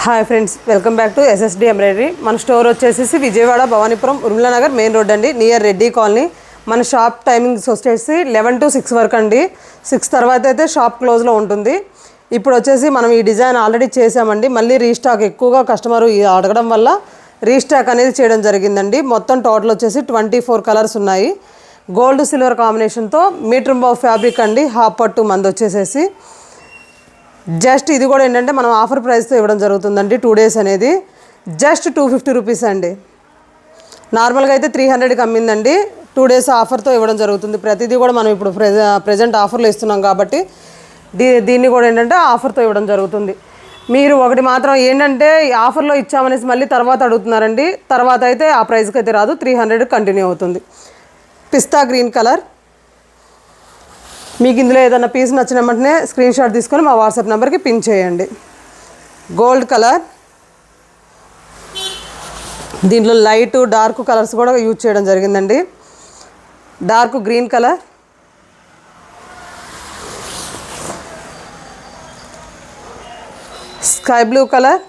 Hi friends, welcome back to SSD embroidery. మన store వచ్చేసి Vijayawada Bhavanipuram Urmila Nagar main road అండి, near Reddy colony. మన షాప్ టైమింగ్స్ వచ్చేసి 11 to 6 వరకు అండి. 6 తర్వాత అయితే షాప్ క్లోజ్లో ఉంటుంది. ఇప్పుడు వచ్చేసి మనం ఈ డిజైన్ ఆల్రెడీ చేసామండి. మళ్ళీ రీస్టాక్ ఎక్కువగా కస్టమర్ అడగడం వల్ల రీస్టాక్ అనేది చేయడం జరిగిందండి. మొత్తం టోటల్ వచ్చేసి 24 కలర్స్ ఉన్నాయి. గోల్డ్ సిల్వర్ కాంబినేషన్తో మీటర్ బావ్ ఫ్యాబ్రిక్ అండి. హాఫ్ పట్టు మంది వచ్చేసేసి జస్ట్ ఇది కూడా ఏంటంటే మనం ఆఫర్ ప్రైస్తో ఇవ్వడం జరుగుతుందండి. 2 days అనేది జస్ట్ 250 రూపీస్ అండి. నార్మల్గా అయితే 300కి అమ్మిందండి. 2 days ఆఫర్తో ఇవ్వడం జరుగుతుంది. ప్రతిదీ కూడా మనం ఇప్పుడు ప్రజెంట్ ఆఫర్లో ఇస్తున్నాం కాబట్టి దీన్ని కూడా ఏంటంటే ఆఫర్తో ఇవ్వడం జరుగుతుంది. మీరు ఒకటి మాత్రం ఏంటంటే ఆఫర్లో ఇచ్చామనేసి మళ్ళీ తర్వాత అడుగుతున్నారండి. తర్వాత అయితే ఆ ప్రైస్కి అయితే రాదు, 300 కంటిన్యూ అవుతుంది. పిస్తా గ్రీన్ కలర్. మీకు ఇందులో ఏదైనా పీస్ నచ్చిన వెంటనే స్క్రీన్ షాట్ తీసుకొని మా వాట్సాప్ నెంబర్కి పిన్ చేయండి. Gold colour. దీంట్లో లైట్ డార్క్ కలర్స్ కూడా యూజ్ చేయడం జరిగిందండి. Dark green colour, sky blue colour.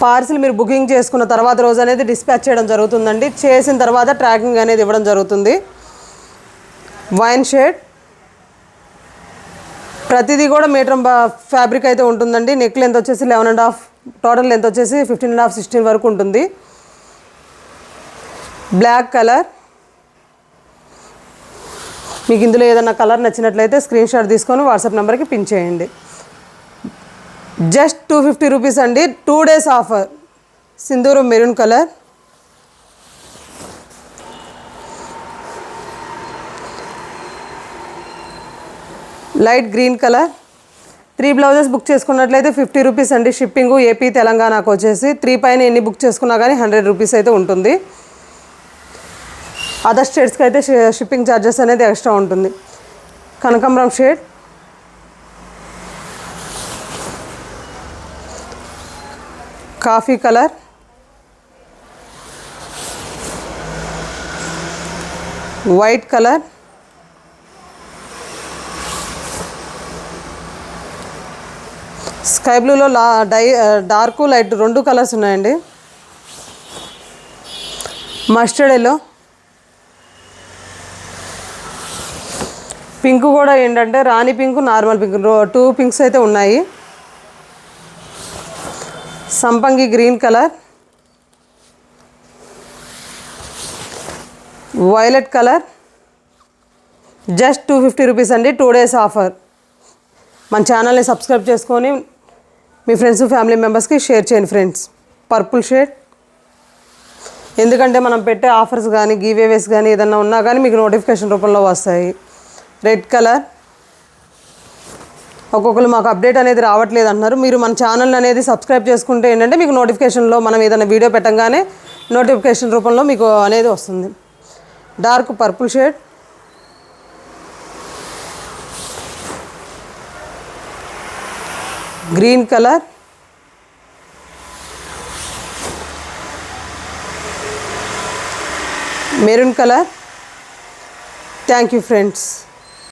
Parcel మీరు బుకింగ్ చేసుకున్న తర్వాత రోజు అనేది డిస్పాచ్ చేయడం జరుగుతుందండి. చేసిన తర్వాత ట్రాకింగ్ అనేది ఇవ్వడం జరుగుతుంది. Wine shade. ప్రతిదీ కూడా మీటర్ ఫ్యాబ్రిక్ అయితే ఉంటుందండి. నెక్ లెంత్ వచ్చేసి 11.5, టోటల్ లెంత్ వచ్చేసి 15.5, 16 వరకు ఉంటుంది. Black colour. మీకు ఇందులో ఏదైనా కలర్ నచ్చినట్లయితే స్క్రీన్ షాట్ తీసుకొని వాట్సాప్ నెంబర్కి పిన్ చేయండి. జస్ట్ 250 రూపీస్ అండి. 2 days ఆఫర్. సింధూరం maroon colour, light green colour. 3 blouses book చేసుకున్నట్లయితే 50 రూపీస్ అండి. షిప్పింగు ఏపీ తెలంగాణకు వచ్చేసి 3 పైన ఎన్ని బుక్ చేసుకున్నా కానీ 100 రూపీస్ అయితే ఉంటుంది. అదర్ స్టేట్స్కి అయితే షిప్పింగ్ ఛార్జెస్ అనేది ఎక్స్ట్రా ఉంటుంది. కనకాంబరం shade, coffee colour, white colour, sky బ్లూలో డార్క్ లైట్ 2 కలర్స్ ఉన్నాయండి. మస్టర్డ్ ఎల్లో, పింక్ కూడా ఏంటంటే రాణి పింక్, నార్మల్ పింక్ 2 పింక్స్ అయితే ఉన్నాయి. సంపంగి green colour, violet colour. Just 250 rupees అండి. 2 days ఆఫర్. మన ఛానల్ని సబ్స్క్రైబ్ చేసుకొని మీ ఫ్రెండ్స్ ఫ్యామిలీ మెంబర్స్కి షేర్ చేయండి ఫ్రెండ్స్. Purple shade. ఎందుకంటే మనం పెట్టే ఆఫర్స్ కానీ గివేవేస్ కానీ ఏదన్నా ఉన్నా కానీ మీకు నోటిఫికేషన్ రూపంలో వస్తాయి. Red colour. ఒక్కొక్కరు మాకు అప్డేట్ అనేది రావట్లేదు అంటున్నారు. మీరు మన ఛానల్ అనేది సబ్స్క్రైబ్ చేసుకుంటే ఏంటంటే మీకు నోటిఫికేషన్లో మనం ఏదైనా వీడియో పెట్టగానే నోటిఫికేషన్ రూపంలో మీకు అనేది వస్తుంది. Dark purple shade, green colour, maroon colour. Thank you friends.